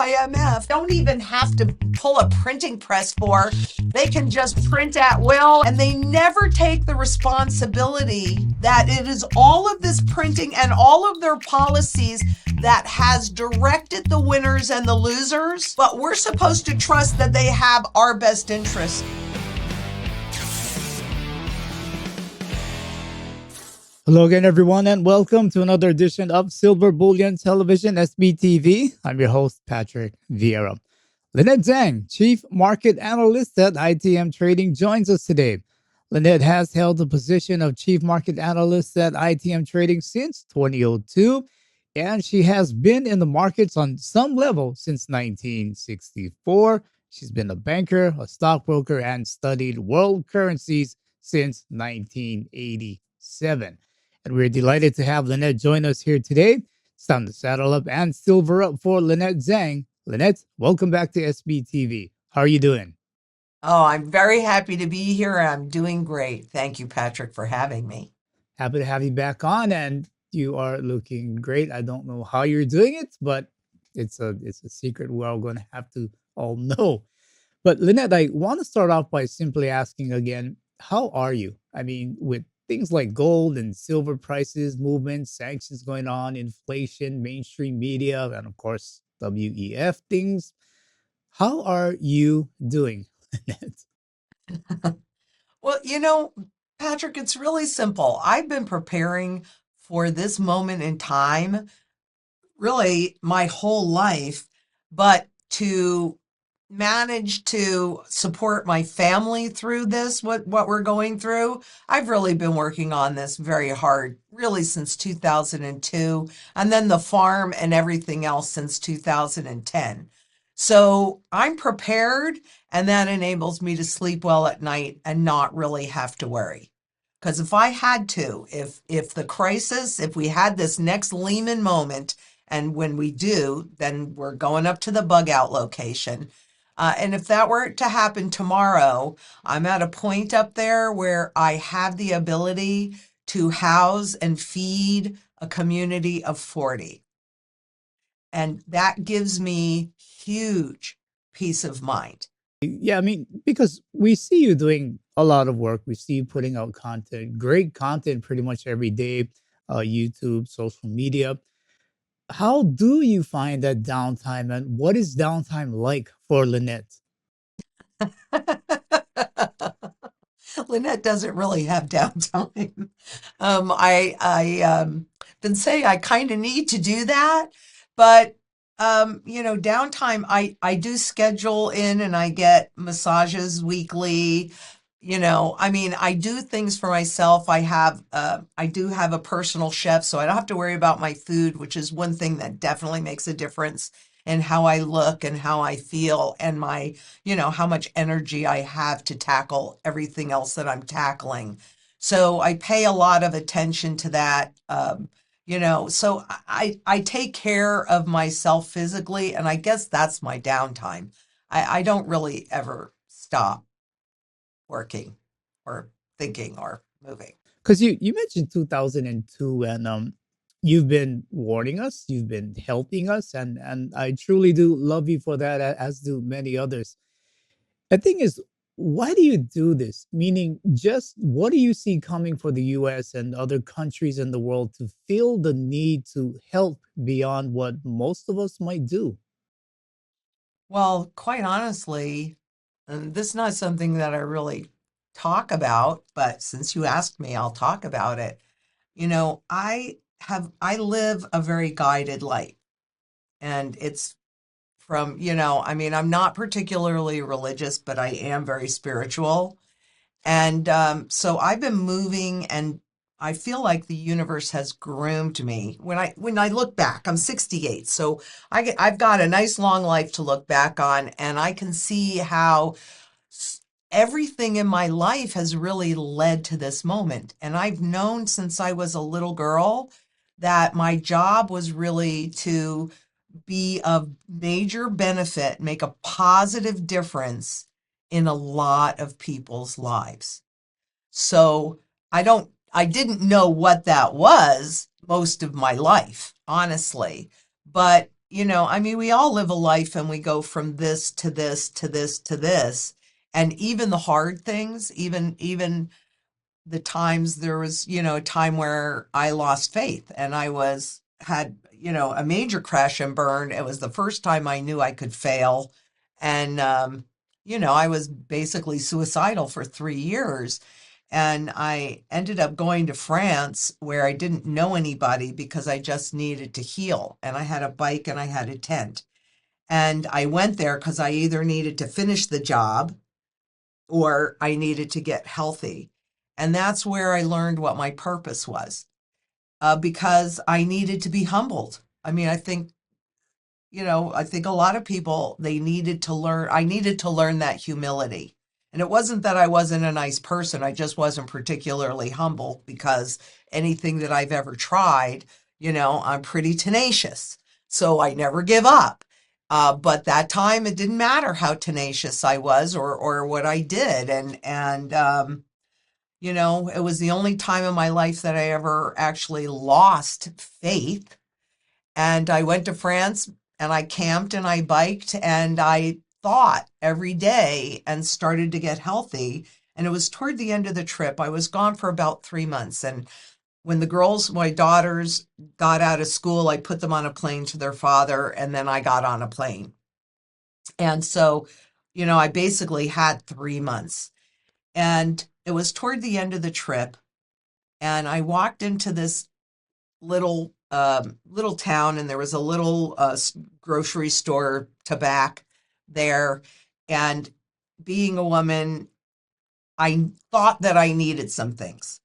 IMF don't even have to pull a printing press for. They can just print at will, and they never take the responsibility that it is all of this printing and all of their policies that has directed the winners and the losers, but we're supposed to trust that they have our best interests. Hello again, everyone, and welcome to another edition of Silver Bullion Television, SBTV. I'm your host, Patrick Vieira. Lynette Zang, Chief Market Analyst at ITM Trading, joins us today. Lynette has held the position of Chief Market Analyst at ITM Trading since 2002, and she has been in the markets on some level since 1964. She's been a banker, a stockbroker, and studied world currencies since 1987. And we're delighted to have Lynette join us here today. It's time to saddle up and silver up for Lynette Zang. Lynette, welcome back to SBTV. How are you doing? Oh, I'm very happy to be here. I'm doing great. Thank you, Patrick, for having me. Happy to have you back on, and you are looking great. I don't know how you're doing it, but it's a secret we're all going to have to all know. But Lynette, I want to start off by simply asking again, how are you? I mean, with things like gold and silver prices, movements, sanctions going on, inflation, mainstream media, and of course, WEF things. How are you doing, Lynette? Well, Patrick, it's really simple. I've been preparing for this moment in time really my whole life, but to manage to support my family through this, what we're going through, I've really been working on this very hard, really since 2002, and then the farm and everything else since 2010. So I'm prepared, and that enables me to sleep well at night and not really have to worry. Because if I had to, if the crisis, if we had this next Lehman moment, and when we do, then we're going up to the bug out location. And if that were to happen tomorrow, I'm at a point up there where I have the ability to house and feed a community of 40. And that gives me huge peace of mind. Yeah, I mean, because we see you doing a lot of work. We see you putting out content, great content pretty much every day, YouTube, social media. How do you find that downtime, and what is downtime like for Lynette? Lynette doesn't really have downtime. I been saying I kind of need to do that, but downtime. I do schedule in, and I get massages weekly. I mean, I do things for myself. I do have a personal chef, so I don't have to worry about my food, which is one thing that definitely makes a difference in how I look and how I feel and how much energy I have to tackle everything else that I'm tackling. So I pay a lot of attention to that. So I take care of myself physically, and I guess that's my downtime. I don't really ever stop working or thinking or moving. Because you mentioned 2002, and you've been warning us, you've been helping us, and I truly do love you for that, as do many others. The thing is, why do you do this? Meaning, just what do you see coming for the US and other countries in the world to feel the need to help beyond what most of us might do? Well, quite honestly, and this is not something that I really talk about, but since you asked me, I'll talk about it. I live a very guided life, and it's I mean, I'm not particularly religious, but I am very spiritual. And so I've been moving, and I feel like the universe has groomed me. When I look back, I'm 68, so I've got a nice long life to look back on, and I can see how everything in my life has really led to this moment. And I've known since I was a little girl that my job was really to be of major benefit, make a positive difference in a lot of people's lives. So I didn't know what that was most of my life, honestly. But, I mean, we all live a life and we go from this to this to this to this. And even the hard things, even the times there was, a time where I lost faith and had, a major crash and burn. It was the first time I knew I could fail. And, I was basically suicidal for 3 years. And I ended up going to France where I didn't know anybody because I just needed to heal. And I had a bike and I had a tent. And I went there because I either needed to finish the job or I needed to get healthy. And that's where I learned what my purpose was, because I needed to be humbled. I mean, I think a lot of people, I needed to learn that humility. And it wasn't that I wasn't a nice person. I just wasn't particularly humble because anything that I've ever tried, I'm pretty tenacious. So I never give up. But that time it didn't matter how tenacious I was or what I did. It was the only time in my life that I ever actually lost faith. And I went to France and I camped and I biked and I thought every day and started to get healthy. And it was toward the end of the trip. I was gone for about 3 months. And when my daughters got out of school, I put them on a plane to their father and then I got on a plane. And so, I basically had 3 months. And it was toward the end of the trip. And I walked into this little town, and there was a little grocery store to back there. And being a woman, I thought that I needed some things.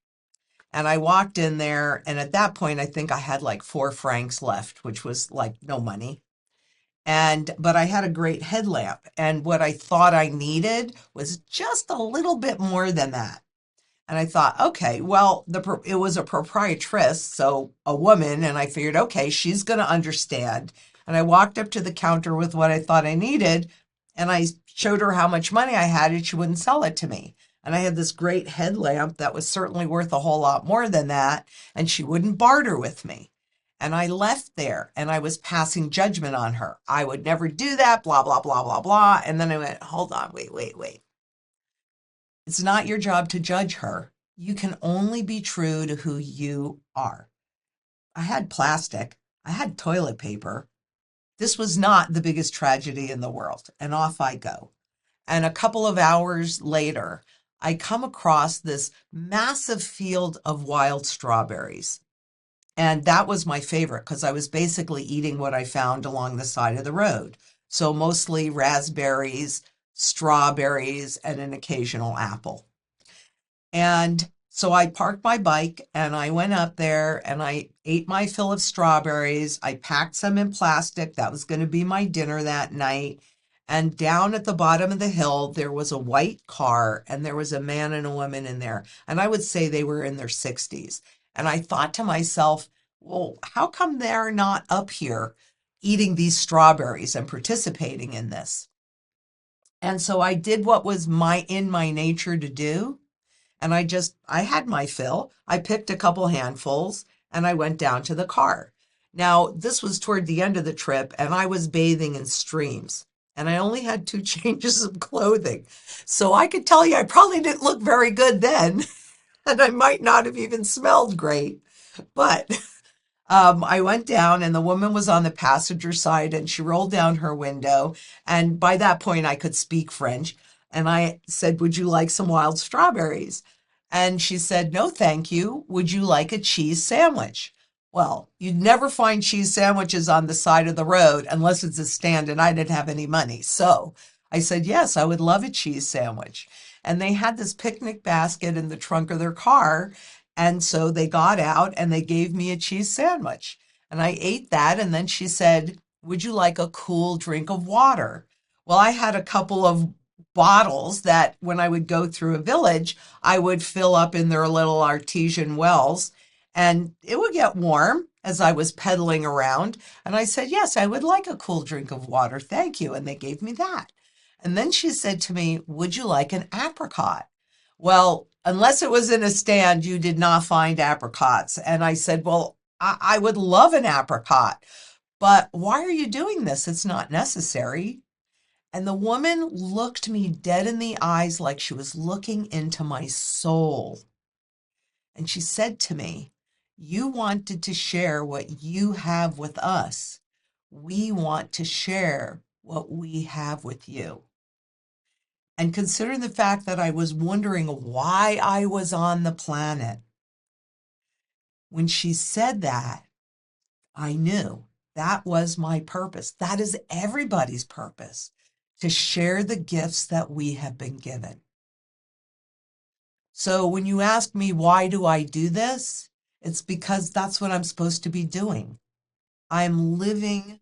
And I walked in there, and at that point, I think I had like 4 francs left, which was like no money. But I had a great headlamp, and what I thought I needed was just a little bit more than that. And I thought, okay, well, it was a proprietress, so a woman, and I figured, okay, she's going to understand. And I walked up to the counter with what I thought I needed, and I showed her how much money I had, and she wouldn't sell it to me. And I had this great headlamp that was certainly worth a whole lot more than that, and she wouldn't barter with me. And I left there, and I was passing judgment on her. I would never do that, blah, blah, blah, blah, blah. And then I went, hold on, wait, wait, wait. It's not your job to judge her. You can only be true to who you are. I had plastic. I had toilet paper. This was not the biggest tragedy in the world. And off I go. And a couple of hours later, I come across this massive field of wild strawberries. And that was my favorite because I was basically eating what I found along the side of the road. So mostly raspberries, strawberries, and an occasional apple. And so I parked my bike and I went up there and I ate my fill of strawberries. I packed some in plastic. That was going to be my dinner that night. And down at the bottom of the hill, there was a white car and there was a man and a woman in there. And I would say they were in their 60s. And I thought to myself, well, how come they're not up here eating these strawberries and participating in this? And so I did what was in my nature to do. And I had my fill. I picked a couple handfuls and I went down to the car. Now, this was toward the end of the trip and I was bathing in streams and I only had 2 changes of clothing. So I could tell you I probably didn't look very good then and I might not have even smelled great. But I went down and the woman was on the passenger side and she rolled down her window. And by that point, I could speak French. And I said, would you like some wild strawberries? And she said, no, thank you. Would you like a cheese sandwich? Well, you'd never find cheese sandwiches on the side of the road unless it's a stand and I didn't have any money. So I said, yes, I would love a cheese sandwich. And they had this picnic basket in the trunk of their car. And so they got out and they gave me a cheese sandwich. And I ate that. And then she said, would you like a cool drink of water? Well, I had a couple of bottles that when I would go through a village, I would fill up in their little artesian wells. And it would get warm as I was pedaling around. And I said, yes, I would like a cool drink of water. Thank you. And they gave me that. And then she said to me, would you like an apricot? Well, unless it was in a stand, you did not find apricots. And I said, well, I would love an apricot. but why are you doing this? It's not necessary. And the woman looked me dead in the eyes like she was looking into my soul. And she said to me, "You wanted to share what you have with us. We want to share what we have with you." And considering the fact that I was wondering why I was on the planet, when she said that, I knew that was my purpose. That is everybody's purpose, to share the gifts that we have been given. So when you ask me, why do I do this? It's because that's what I'm supposed to be doing. I'm living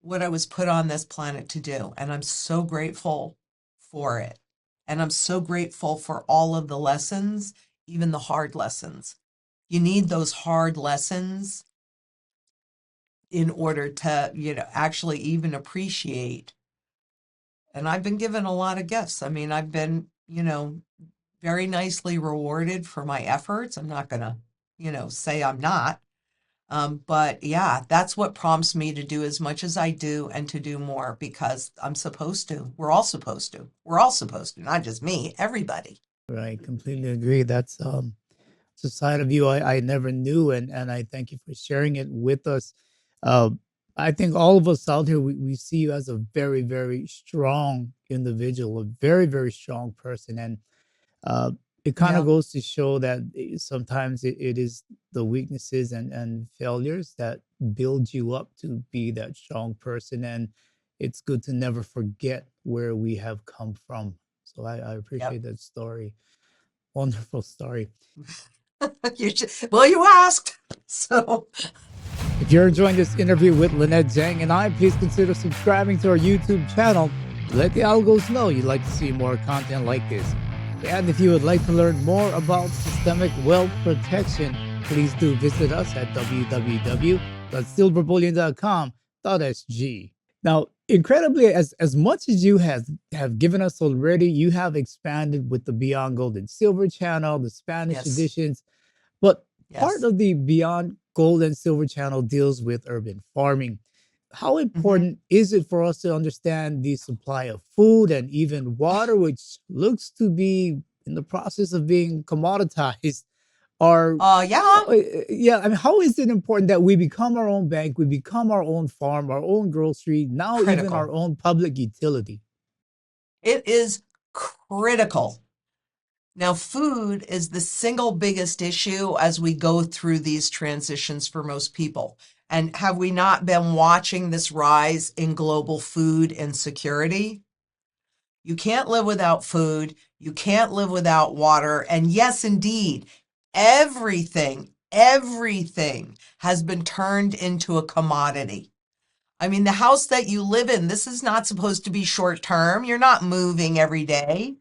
what I was put on this planet to do, and I'm so grateful for it. And I'm so grateful for all of the lessons, even the hard lessons. You need those hard lessons in order to, actually even appreciate. And I've been given a lot of gifts. I mean, I've been, very nicely rewarded for my efforts. I'm not going to, say I'm not. But yeah, that's what prompts me to do as much as I do and to do more because I'm supposed to. We're all supposed to. We're all supposed to, not just me, everybody. Right, completely agree. That's it's a side of you I never knew, and I thank you for sharing it with us. Uh, I think all of us out here we see you as a very, very strong individual, a very, very strong person, and uh, it kind of Yeah. goes to show that sometimes it is the weaknesses and failures that build you up to be that strong person, and it's good to never forget where we have come from. So I Yep. appreciate that story. Wonderful story. Well, you asked. So, If you're enjoying this interview with Lynette Zang and I, please consider subscribing to our YouTube channel. Let the algos know you'd like to see more content like this. And if you would like to learn more about systemic wealth protection, please do visit us at www.silverbullion.com.sg. Now, incredibly, as much as you have given us already, you have expanded with the Beyond Gold and Silver channel, the Spanish yes, editions, but part yes. of the Beyond Gold and Silver channel deals with urban farming. How Hmm. important is it for us to understand the supply of food and even water, which looks to be in the process of being commoditized? Or, Yeah, yeah, I mean, how is it important that we become our own bank, we become our own farm, our own grocery, now even our critical. own public utility? It is critical. Now, food is the single biggest issue as we go through these transitions for most people. And have we not been watching this rise in global food insecurity? You can't live without food. You can't live without water. And yes, indeed, everything has been turned into a commodity. I mean, the house that you live in, this is not supposed to be short term. You're not moving every day,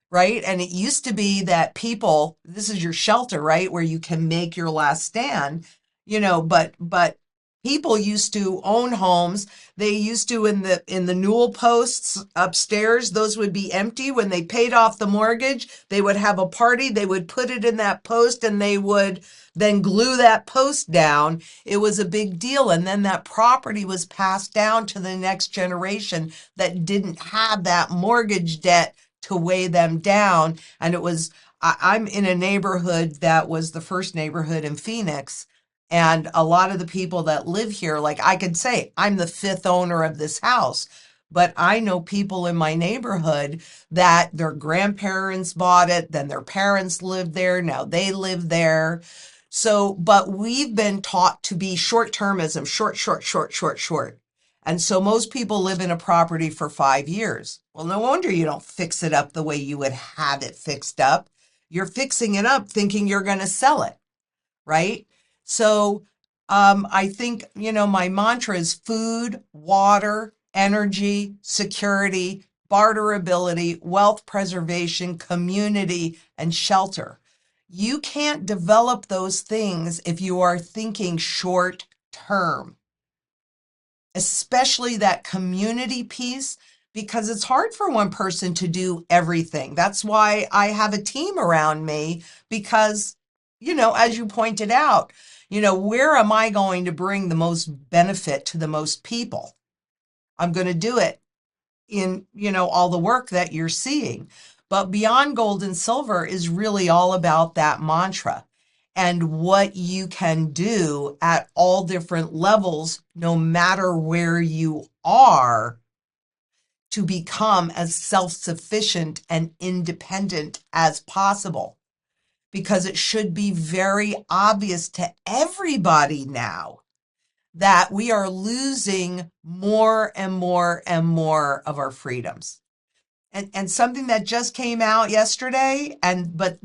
right? And it used to be that people, this is your shelter, right? Where you can make your last stand, but people used to own homes. They used to in the newel posts upstairs, those would be empty. When they paid off the mortgage, they would have a party, they would put it in that post and they would then glue that post down. It was a big deal. And then that property was passed down to the next generation that didn't have that mortgage debt to weigh them down. And I'm in a neighborhood that was the first neighborhood in Phoenix. And a lot of the people that live here, like I could say, I'm the fifth owner of this house. But I know people in my neighborhood that their grandparents bought it, then their parents lived there, now they live there. So, but we've been taught to be short-termism, short, short, short, short, short. And so most people live in a property for 5 years. Well, no wonder you don't fix it up the way you would have it fixed up. You're fixing it up thinking you're going to sell it, right? So I think, my mantra is food, water, energy, security, barterability, wealth preservation, community, and shelter. You can't develop those things if you are thinking short term, especially that community piece, because it's hard for one person to do everything. That's why I have a team around me because, as you pointed out, where am I going to bring the most benefit to the most people? I'm going to do it in, all the work that you're seeing. But beyond gold and silver is really all about that mantra and what you can do at all different levels, no matter where you are, to become as self-sufficient and independent as possible. Because it should be very obvious to everybody now that we are losing more and more and more of our freedoms. And something that just came out yesterday, it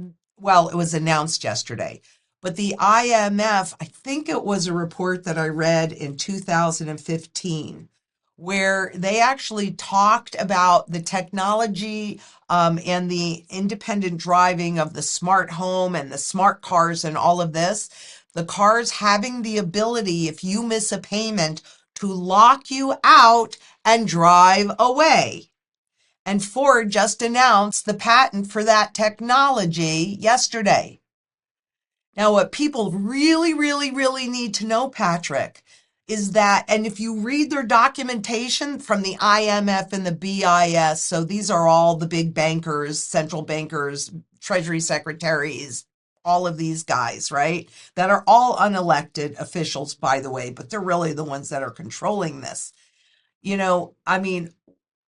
was announced yesterday, but the IMF, I think it was a report that I read in 2015, where they actually talked about the technology and the independent driving of the smart home and the smart cars and all of this. The cars having the ability, if you miss a payment, to lock you out and drive away. And Ford just announced the patent for that technology yesterday. Now, what people really, really, really need to know, Patrick, is that, and if you read their documentation from the IMF and the BIS, so these are all the big bankers, central bankers, treasury secretaries, all of these guys, right? That are all unelected officials, by the way, but they're really the ones that are controlling this.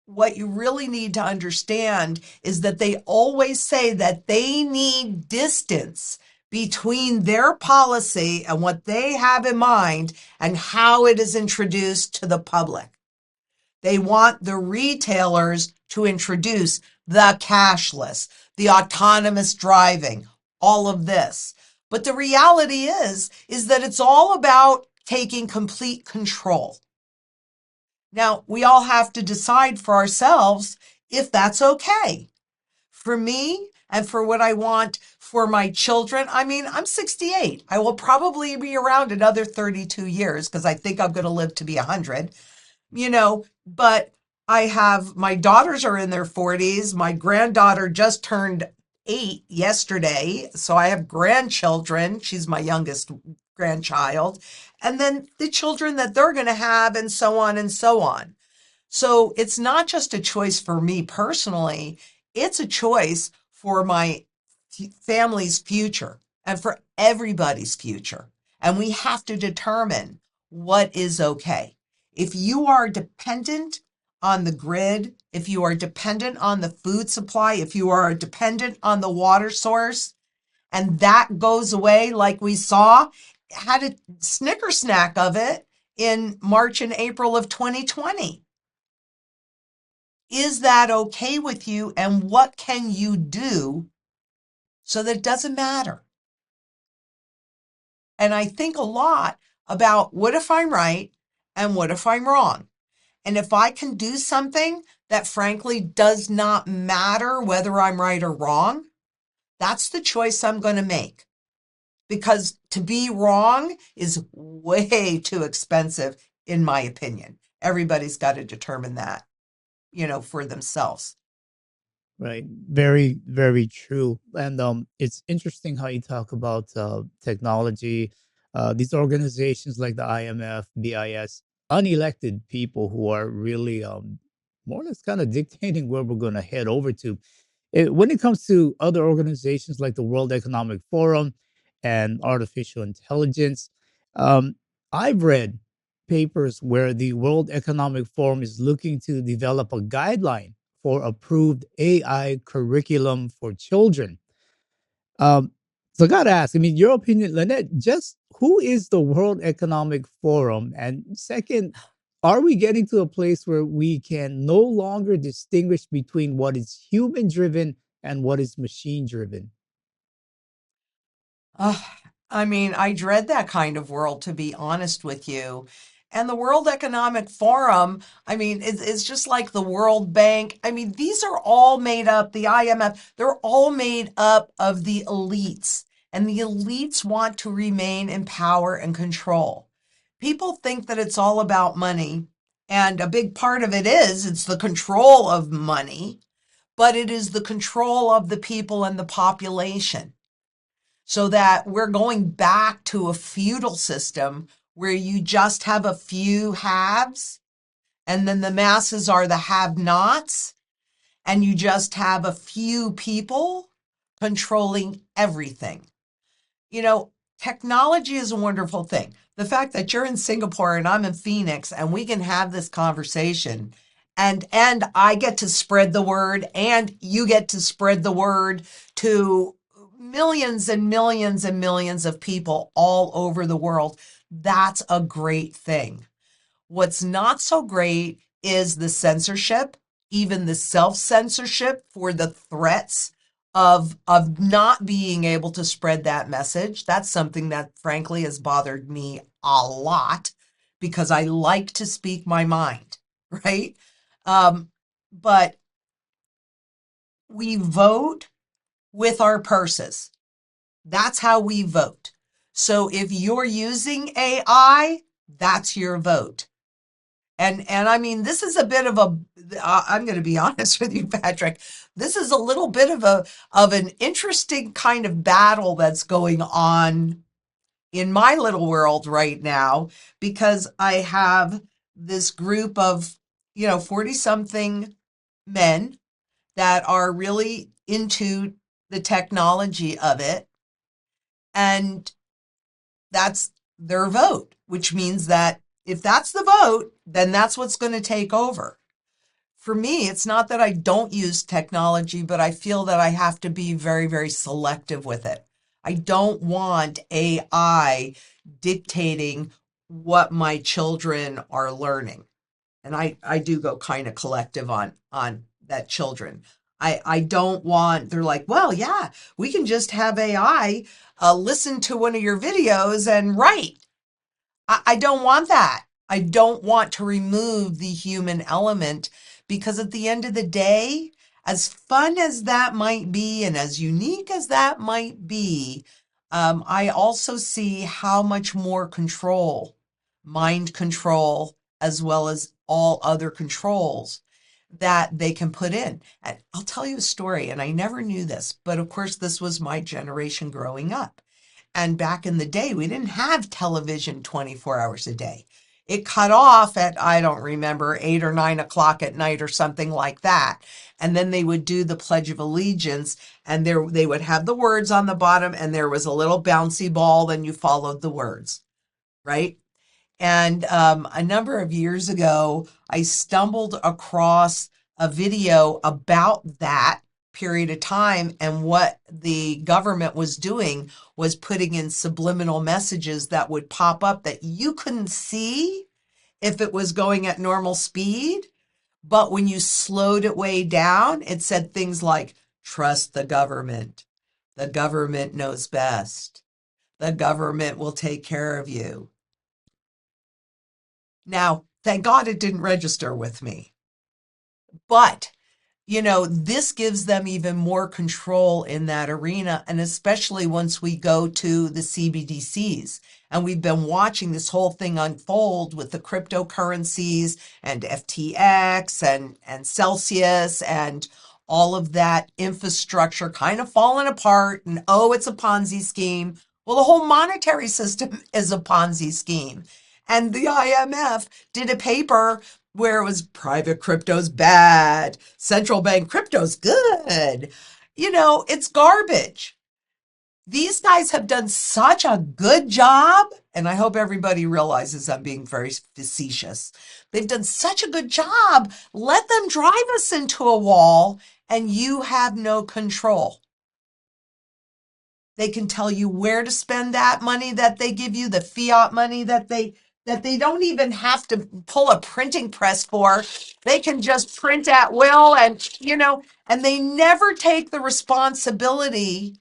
What you really need to understand is that they always say that they need distance between their policy and what they have in mind and how it is introduced to the public. They want the retailers to introduce the cashless, the autonomous driving, all of this. But the reality is that it's all about taking complete control. Now, we all have to decide for ourselves if that's okay. For me and for what I want for my children, I'm 68. I will probably be around another 32 years because I think I'm going to live to be 100, but I have my daughters are in their 40s. My granddaughter just turned 8 yesterday. So I have grandchildren. She's my youngest grandchild. And then the children that they're going to have, and so on and so on. So it's not just a choice for me personally, it's a choice for my family's future and for everybody's future. And we have to determine what is okay. If you are dependent on the grid, if you are dependent on the food supply, if you are dependent on the water source, and that goes away like we saw, had a snicker snack of it in March and April of 2020. Is that okay with you? And what can you do so that it doesn't matter? And I think a lot about what if I'm right and what if I'm wrong? And if I can do something that frankly does not matter whether I'm right or wrong, that's the choice I'm going to make. Because to be wrong is way too expensive, in my opinion. Everybody's got to determine that, for themselves. Right. Very, very true. And it's interesting how you talk about technology. These organizations like the IMF, BIS, unelected people who are really more or less kind of dictating where we're going to head over to. When it comes to other organizations like the World Economic Forum and artificial intelligence, um, I've read papers where the World Economic Forum is looking to develop a guideline for approved AI curriculum for children. Um, so I got to ask, your opinion, Lynette, just who is the World Economic Forum? And second, are we getting to a place where we can no longer distinguish between what is human driven and what is machine driven? Uh, I dread that kind of world, to be honest with you. And the World Economic Forum, it's just like the World Bank. These are all made up, the IMF, they're all made up of the elites. And the elites want to remain in power and control. People think that it's all about money. And a big part of it's the control of money, but it is the control of the people and the population. so that we're going back to a feudal system where you just have a few haves and then the masses are the have-nots, and you just have a few people controlling everything. You know, technology is a wonderful thing. The fact that you're in Singapore and I'm in Phoenix and we can have this conversation and I get to spread the word and you get to spread the word to millions and millions and millions of people all over the world. That's a great thing. What's not so great is the censorship, even the self-censorship for the threats of not being able to spread that message. That's something that frankly has bothered me a lot because I like to speak my mind, right? Um, but we vote with our purses. That's how we vote. So if you're using AI, that's your vote. And I mean, this is a bit of a, I'm going to be honest with you, Patrick. This is a little bit of an interesting kind of battle that's going on in my little world right now because I have this group of, 40 something men that are really into the technology of it. And that's their vote, which means that if that's the vote, then that's what's going to take over. For me, it's not that I don't use technology, but I feel that I have to be very, very selective with it. I don't want AI dictating what my children are learning. And I do go kind of collective on that children. I don't want, they're like, well, yeah, we can just have AI listen to one of your videos and write. I don't want that. I don't want to remove the human element because at the end of the day, as fun as that might be and as unique as that might be, I also see how much more control, mind control, as well as all other controls that they can put in. And I'll tell you a story, and I never knew this, but of course, this was my generation growing up. And back in the day, we didn't have television 24 hours a day. It cut off at, I don't remember, 8 or 9 o'clock at night or something like that. And then they would do the Pledge of Allegiance, and they would have the words on the bottom, and there was a little bouncy ball, then you followed the words, right? And a number of years ago, I stumbled across a video about that period of time. And what the government was doing was putting in subliminal messages that would pop up that you couldn't see if it was going at normal speed. But when you slowed it way down, it said things like, trust the government. The government knows best. The government will take care of you. Now, thank God it didn't register with me. But, this gives them even more control in that arena. And especially once we go to the CBDCs. And we've been watching this whole thing unfold with the cryptocurrencies and FTX and Celsius and all of that infrastructure kind of falling apart. And oh, it's a Ponzi scheme. Well, the whole monetary system is a Ponzi scheme. And the IMF did a paper where it was private crypto's bad, central bank crypto's good. It's garbage. These guys have done such a good job, and I hope everybody realizes I'm being very facetious. They've done such a good job. Let them drive us into a wall, and you have no control. They can tell you where to spend that money that they give you, the fiat money that they don't even have to pull a printing press for. They can just print at will and they never take the responsibility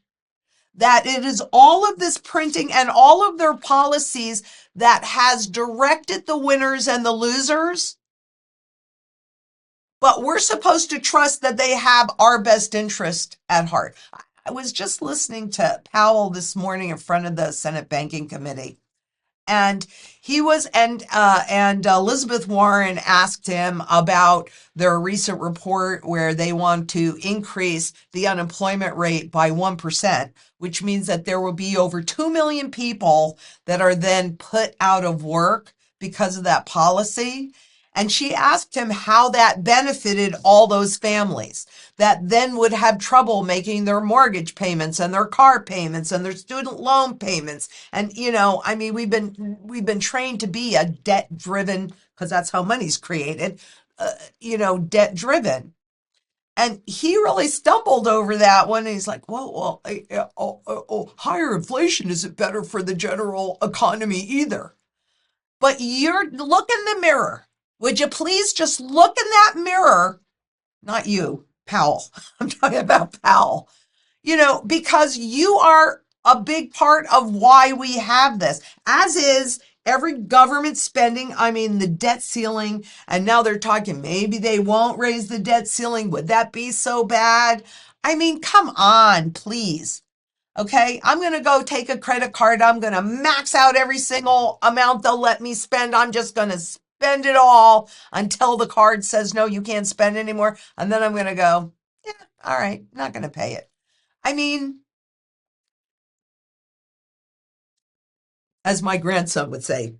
that it is all of this printing and all of their policies that has directed the winners and the losers. But we're supposed to trust that they have our best interest at heart. I was just listening to Powell this morning in front of the Senate Banking Committee. and Elizabeth Warren asked him about their recent report where they want to increase the unemployment rate by 1%, which means that there will be over 2 million people that are then put out of work because of that policy. And she asked him how that benefited all those families that then would have trouble making their mortgage payments and their car payments and their student loan payments. And I mean, we've been trained to be a debt driven, because that's how money's created, debt driven. And he really stumbled over that one. And he's like, higher inflation isn't better for the general economy either. But look in the mirror. Would you please just look in that mirror? Not you, Powell. I'm talking about Powell. Because you are a big part of why we have this, as is every government spending. I mean, the debt ceiling, and now they're talking maybe they won't raise the debt ceiling. Would that be so bad? I mean, come on, please. Okay, I'm going to go take a credit card. I'm going to max out every single amount they'll let me spend. I'm just going to spend it all until the card says, no, you can't spend anymore. And then I'm going to go, yeah, all right, not going to pay it. I mean, as my grandson would say,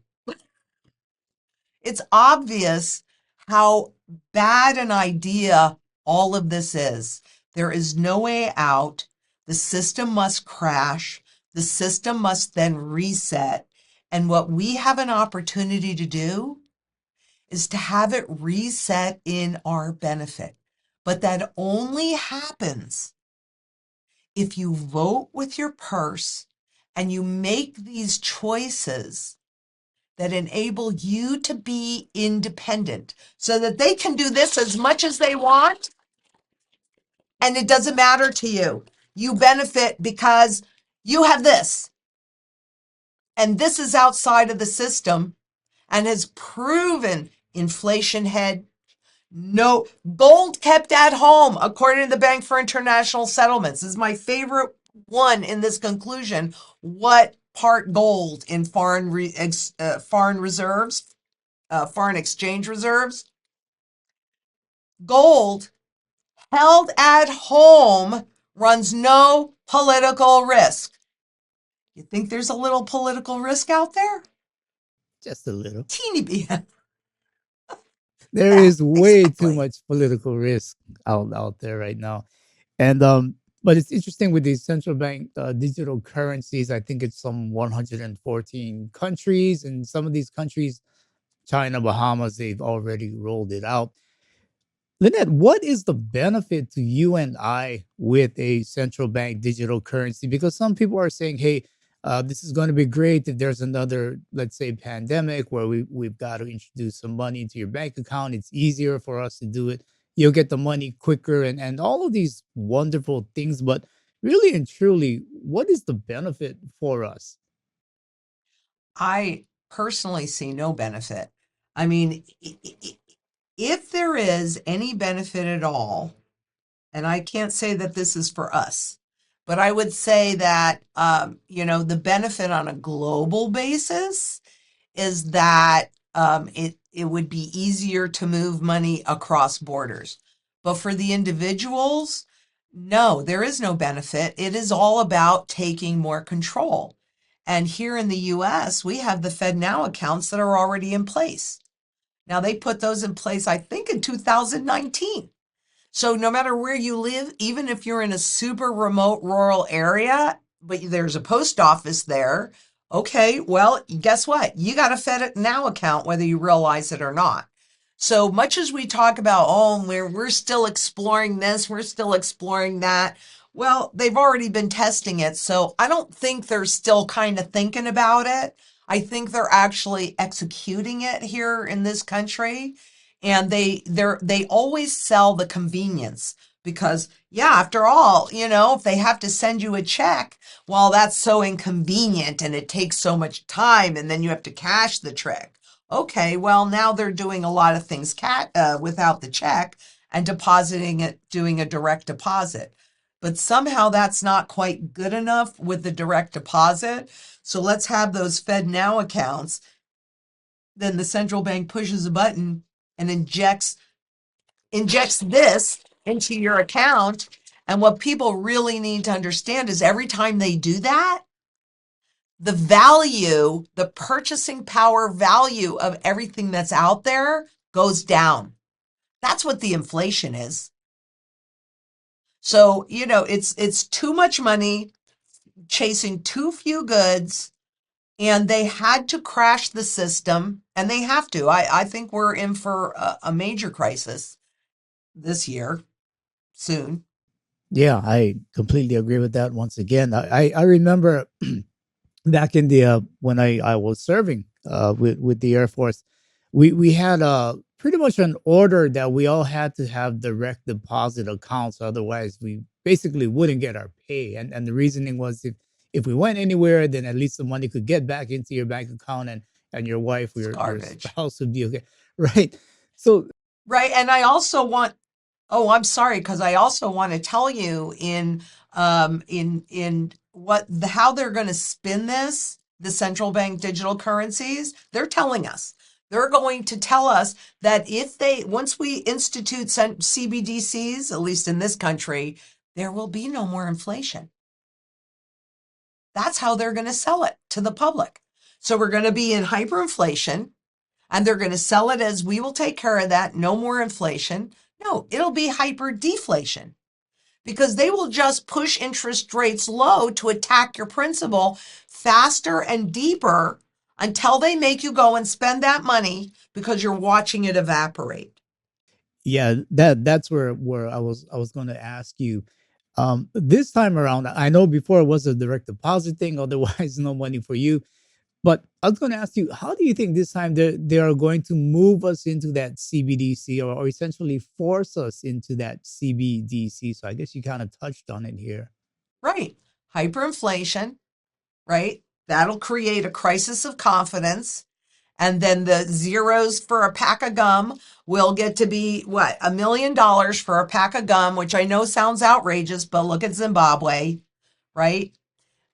it's obvious how bad an idea all of this is. There is no way out. The system must crash. The system must then reset. And what we have an opportunity to do is to have it reset in our benefit. But that only happens if you vote with your purse and you make these choices that enable you to be independent so that they can do this as much as they want and it doesn't matter to you. You benefit because you have this. And this is outside of the system and has proven inflation head. No gold kept at home, according to the Bank for International Settlements. This is my favorite one in this conclusion. What part gold in foreign reserves, foreign exchange reserves? Gold held at home runs no political risk. You think there's a little political risk out there? Just a little. Teeny bit. There Yeah, is way too exactly. much political risk out there right now. And but it's interesting with these central bank digital currencies. I think it's some 114 countries, and some of these countries, China, Bahamas, they've already rolled it out. Lynette, what is the benefit to you and I with a central bank digital currency? Because some people are saying, hey, this is going to be great if there's another, let's say, pandemic where we've got to introduce some money into your bank account. It's easier for us to do it. You'll get the money quicker and all of these wonderful things. But really and truly, what is the benefit for us? I personally see no benefit. I mean, if there is any benefit at all, and I can't say that this is for us, but I would say that, the benefit on a global basis is that it would be easier to move money across borders. But for the individuals, no, there is no benefit. It is all about taking more control. And here in the US, we have the Fed Now accounts that are already in place. Now, they put those in place, I think, in 2019. So no matter where you live, even if you're in a super remote rural area, but there's a post office there, okay, well, guess what? You got a Fed Now account, whether you realize it or not. So much as we talk about, oh, we're still exploring this, we're still exploring that. Well, they've already been testing it, so I don't think they're still kind of thinking about it. I think they're actually executing it here in this country, and they always sell the convenience because yeah, after all, if they have to send you a check, well, that's so inconvenient and it takes so much time, and then you have to cash the check. Okay, well, now they're doing a lot of things without the check and depositing it, doing a direct deposit. but somehow that's not quite good enough with the direct deposit. So let's have those Fed Now accounts. Then the central bank pushes a button and injects this into your account. And what people really need to understand is every time they do that, the value, the purchasing power value of everything that's out there goes down. That's what the inflation is. So, it's too much money chasing too few goods, and they had to crash the system, and they have to. I think we're in for a major crisis this year, soon. Yeah, I completely agree with that. Once again, I remember back in the when I was serving with the Air Force, we had pretty much an order that we all had to have direct deposit accounts, otherwise we basically wouldn't get our pay. And the reasoning was if we went anywhere, then at least the money could get back into your bank account, and your wife or It's your garbage. spouse would be okay, right? So Right. And I also want, oh, I'm sorry, because I also want to tell you in what how they're going to spin this, the central bank digital currencies, they're telling us. They're going to tell us that if they once we institute CBDCs, at least in this country, there will be no more inflation. That's how they're going to sell it to the public. So we're going to be in hyperinflation, and they're going to sell it as we will take care of that, no more inflation. No, it'll be hyper deflation because they will just push interest rates low to attack your principal faster and deeper until they make you go and spend that money because you're watching it evaporate. yeah, that's where I was going to ask you. This time around, I know before it was a direct deposit thing, otherwise no money for you. But I was going to ask you, how do you think this time they are going to move us into that CBDC, or essentially force us into that CBDC? So I guess you kind of touched on it here. Right. Hyperinflation, right? That'll create a crisis of confidence. And then the zeros for a pack of gum will get to be what? $1 million for a pack of gum, which I know sounds outrageous, but look at Zimbabwe, right?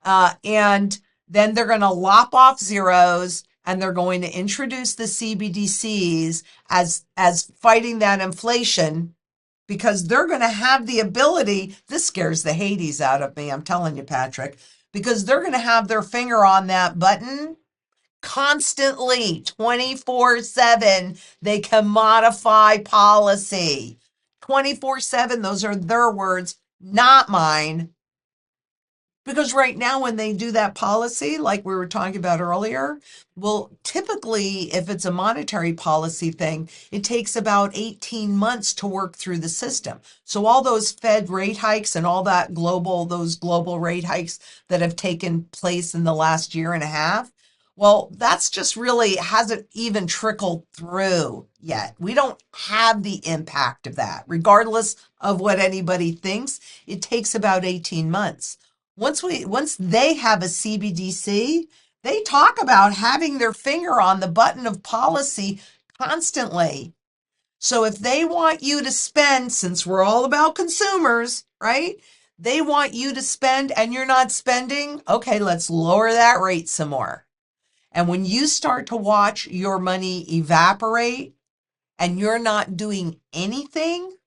And then they're going to lop off zeros and they're going to introduce the CBDCs as fighting that inflation because they're going to have the ability. This scares the Hades out of me, I'm telling you, Patrick, because they're going to have their finger on that button constantly, 24/7. They can modify policy 24/7. Those are their words, not mine. Because right now, when they do that policy, like we were talking about earlier, well, typically, if it's a monetary policy thing, it takes about 18 months to work through the system. So all those Fed rate hikes and all that those global rate hikes that have taken place in the last year and a half, well, that's just really hasn't even trickled through yet. We don't have the impact of that. Regardless of what anybody thinks, it takes about 18 months. Once they have a CBDC, they talk about having their finger on the button of policy constantly. So if they want you to spend, since we're all about consumers, right? They want you to spend and you're not spending. Okay, let's lower that rate some more. And when you start to watch your money evaporate and you're not doing anything,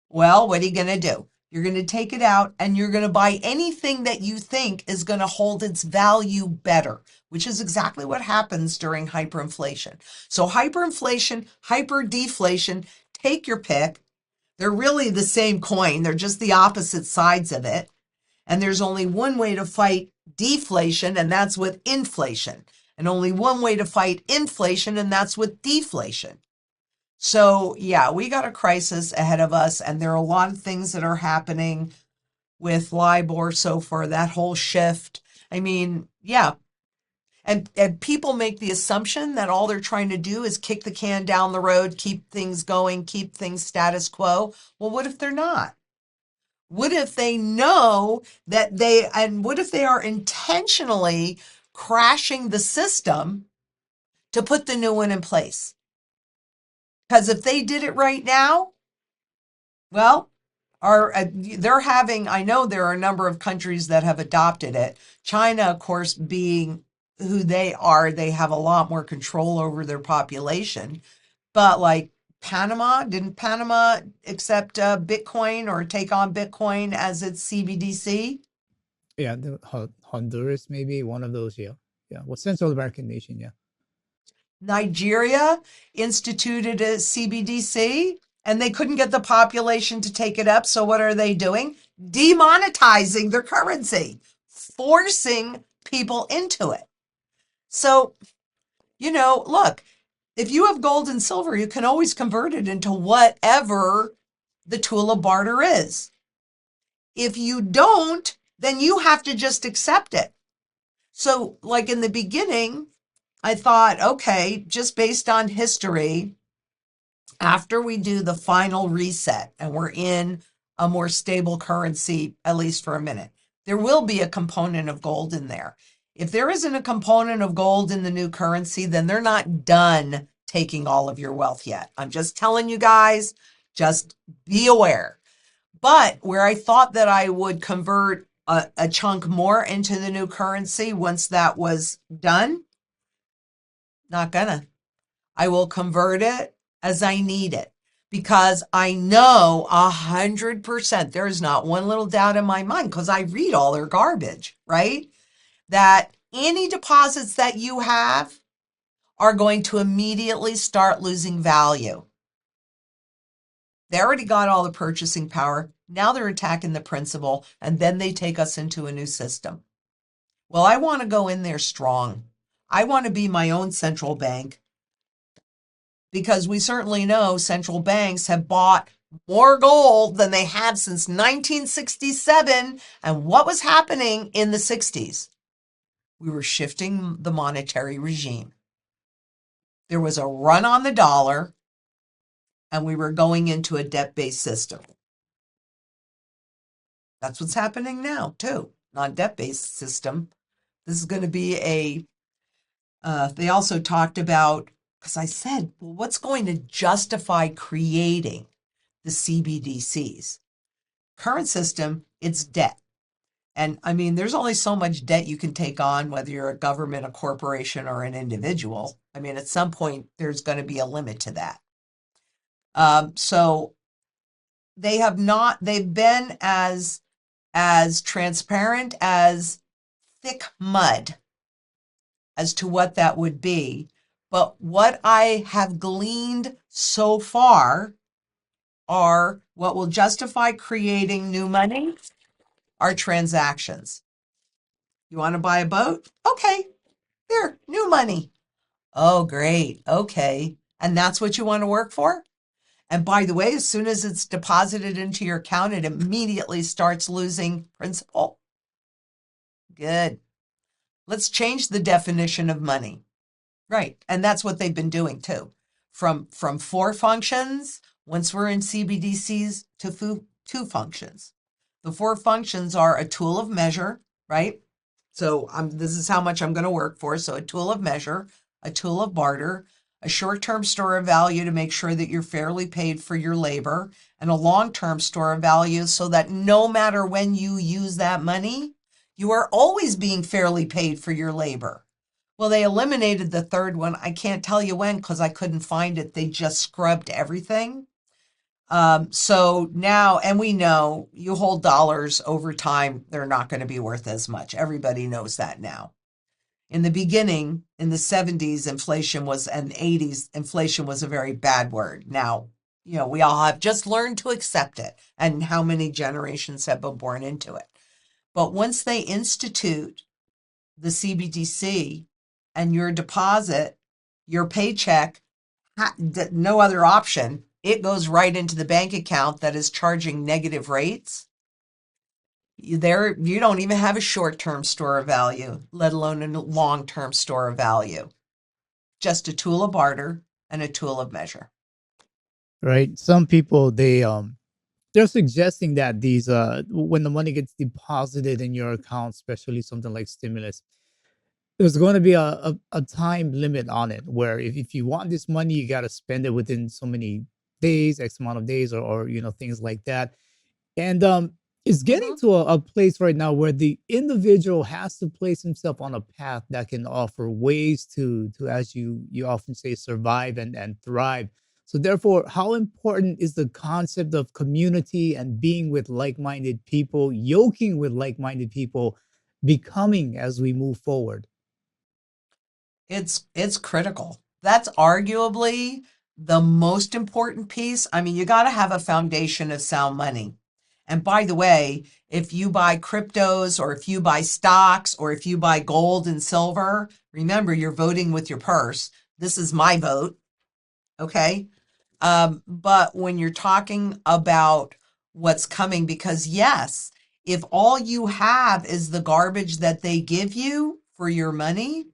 well, what are you going to do? You're going to take it out and you're going to buy anything that you think is going to hold its value better, which is exactly what happens during hyperinflation. So, hyperinflation, hyperdeflation, take your pick. They're really the same coin, they're just the opposite sides of it. And there's only one way to fight deflation, and that's with inflation. And only one way to fight inflation, and that's with deflation. So, yeah, we got a crisis ahead of us, and there are a lot of things that are happening with LIBOR so far, that whole shift. I mean, yeah. And people make the assumption that all they're trying to do is kick the can down the road, keep things going, keep things status quo. Well, what if they're not? What if they know and what if they are intentionally crashing the system to put the new one in place? Because if they did it right now, well, they're having, I know there are a number of countries that have adopted it. China, of course, being who they are, they have a lot more control over their population. But like Panama, didn't Panama accept Bitcoin or take on Bitcoin as its CBDC? Yeah, Honduras maybe one of those. Yeah, yeah. Well, Central American nation. Yeah. Nigeria instituted a CBDC and they couldn't get the population to take it up. So what are they doing? Demonetizing their currency, forcing people into it. So, look, if you have gold and silver, you can always convert it into whatever the tool of barter is. If you don't, then you have to just accept it. So, like in the beginning, I thought, okay, just based on history, after we do the final reset and we're in a more stable currency, at least for a minute, there will be a component of gold in there. If there isn't a component of gold in the new currency, then they're not done taking all of your wealth yet. I'm just telling you guys, just be aware. But where I thought that I would convert a chunk more into the new currency once that was done, not gonna. I will convert it as I need it because I know 100%, there is not one little doubt in my mind because I read all their garbage, right? That any deposits that you have are going to immediately start losing value. They already got all the purchasing power. Now they're attacking the principal, and then they take us into a new system. Well, I want to go in there strong. I want to be my own central bank because we certainly know central banks have bought more gold than they have since 1967. And what was happening in the 60s? We were shifting the monetary regime. There was a run on the dollar, and we were going into a debt-based system. That's what's happening now, too. Non-debt-based system. This is going to be they also talked about, because I said, well, what's going to justify creating the CBDCs? Current system, it's debt. And I mean, there's only so much debt you can take on, whether you're a government, a corporation, or an individual. I mean, at some point, there's going to be a limit to that. So they've been as transparent as thick mud as to what that would be. But what I have gleaned so far are what will justify creating new money are transactions. You want to buy a boat? Okay, there, new money. Oh, great. Okay. And that's what you want to work for? And by the way, as soon as it's deposited into your account, it immediately starts losing principal. Good. Let's change the definition of money. Right. And that's what they've been doing too. From four functions, once we're in CBDCs, to two functions. The four functions are a tool of measure, right? So this is how much I'm going to work for. So a tool of measure, a tool of barter, a short-term store of value to make sure that you're fairly paid for your labor, and a long-term store of value so that no matter when you use that money, you are always being fairly paid for your labor. Well, they eliminated the third one. I can't tell you when because I couldn't find it. They just scrubbed everything. So now, and we know you hold dollars over time, they're not going to be worth as much. Everybody knows that now. In the beginning, in the 70s, and 80s, inflation was a very bad word. Now, we all have just learned to accept it, and how many generations have been born into it. But once they institute the CBDC and your deposit, your paycheck, no other option, it goes right into the bank account that is charging negative rates. You don't even have a short-term store of value, let alone a long-term store of value. Just a tool of barter and a tool of measure. Right. Some people they're suggesting that these when the money gets deposited in your account, especially something like stimulus, there's going to be a time limit on it where if you want this money, you got to spend it within so many days, X amount of days, or things like that. And it's getting Mhm. to a place right now where the individual has to place himself on a path that can offer ways to as you often say, survive and thrive. So therefore, how important is the concept of community and being with like-minded people, yoking with like-minded people, becoming as we move forward? It's critical. That's arguably the most important piece. I mean, you got to have a foundation of sound money. And by the way, if you buy cryptos or if you buy stocks or if you buy gold and silver, remember you're voting with your purse. This is my vote, okay? But when you're talking about what's coming, because yes, if all you have is the garbage that they give you for your money,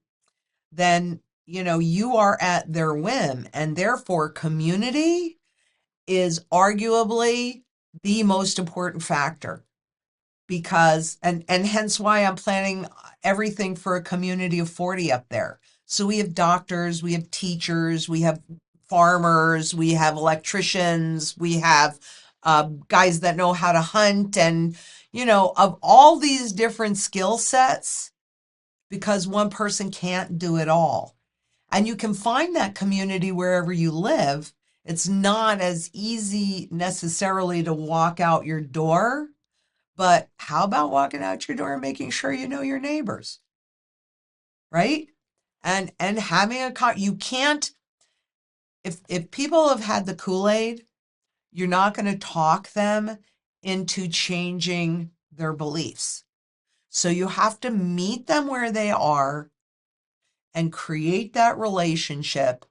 then you are at their whim, and therefore community is arguably the most important factor, because and hence why I'm planning everything for a community of 40 up there. So we have doctors, we have teachers, we have farmers, we have electricians, we have guys that know how to hunt, and of all these different skill sets, because one person can't do it all. And you can find that community wherever you live. It's not as easy necessarily to walk out your door, but how about walking out your door and making sure you know your neighbors, right? And having you can't, if people have had the Kool-Aid, you're not going to talk them into changing their beliefs. So you have to meet them where they are and create that relationship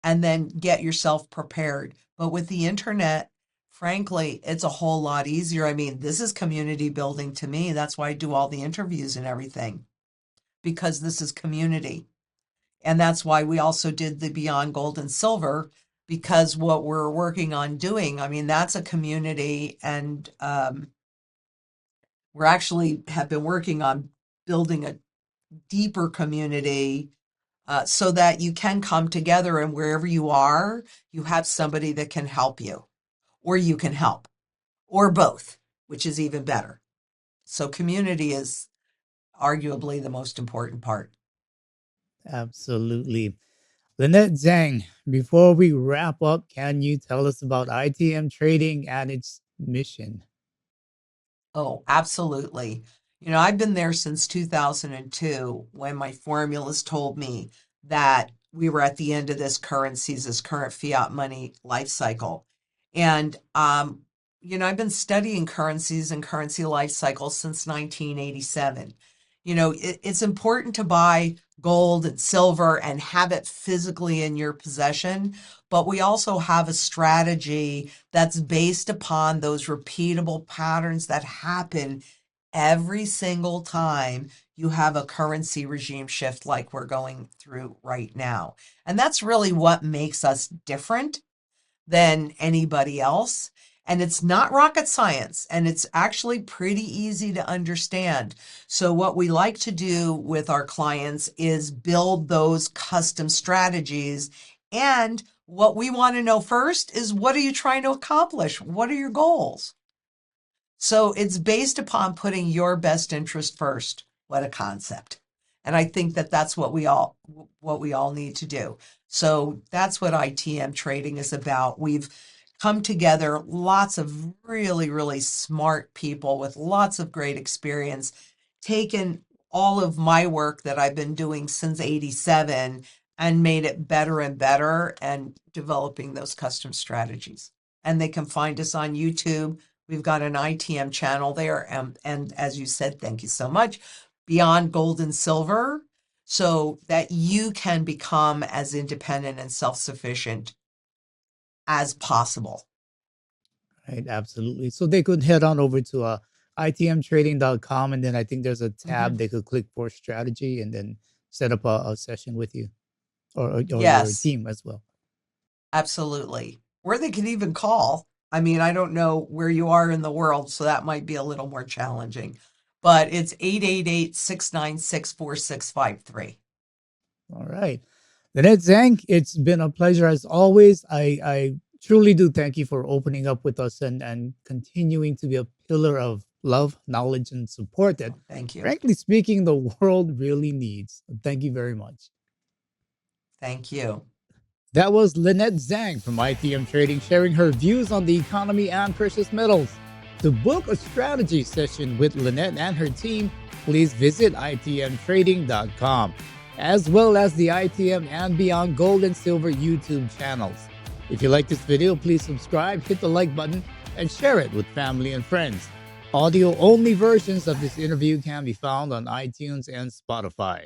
and then get yourself prepared. But with the internet, frankly, it's a whole lot easier. I mean, this is community building to me. That's why I do all the interviews and everything, because this is community. And that's why we also did the Beyond Gold and Silver, because what we're working on doing, I mean, that's a community. And we're actually have been working on building a deeper community, so that you can come together, and wherever you are, you have somebody that can help you, or you can help, or both, which is even better. So community is arguably the most important part. Absolutely. Lynette Zang, before we wrap up, can you tell us about ITM Trading and its mission? Oh, absolutely. I've been there since 2002, when my formulas told me that we were at the end of this current fiat money life cycle. And, I've been studying currencies and currency life cycles since 1987. It's important to buy gold and silver and have it physically in your possession, but we also have a strategy that's based upon those repeatable patterns that happen every single time you have a currency regime shift like we're going through right now. And that's really what makes us different than anybody else. And it's not rocket science, and it's actually pretty easy to understand. So, what we like to do with our clients is build those custom strategies. And what we want to know first is, what are you trying to accomplish? What are your goals? So it's based upon putting your best interest first. What a concept. And I think that that's what we all need to do. So that's what ITM trading is about. We've come together, lots of really, really smart people with lots of great experience, taken all of my work that I've been doing since 87 and made it better and better, and developing those custom strategies. And they can find us on YouTube. We've got an ITM channel there. And as you said, thank you so much, Beyond Gold and Silver, so that you can become as independent and self sufficient as possible. Right, absolutely. So they could head on over to itmtrading.com, and then I think there's a tab Mhm. they could click for strategy and then set up a session with you or your Yes, team as well. absolutely. Or they could even call. I mean, I don't know where you are in the world, so that might be a little more challenging. But it's 888-696-4653. All right. Lynette Zhang, it's been a pleasure as always. I Truly do thank you for opening up with us and continuing to be a pillar of love, knowledge, and support that, Thank you. frankly speaking, the world really needs. Thank you very much. Thank you. That was Lynette Zang from ITM Trading sharing her views on the economy and precious metals. To book a strategy session with Lynette and her team, please visit itmtrading.com, as well as the ITM and Beyond Gold and Silver YouTube channels. If you like this video, please subscribe, hit the like button, and share it with family and friends. Audio-only versions of this interview can be found on iTunes and Spotify.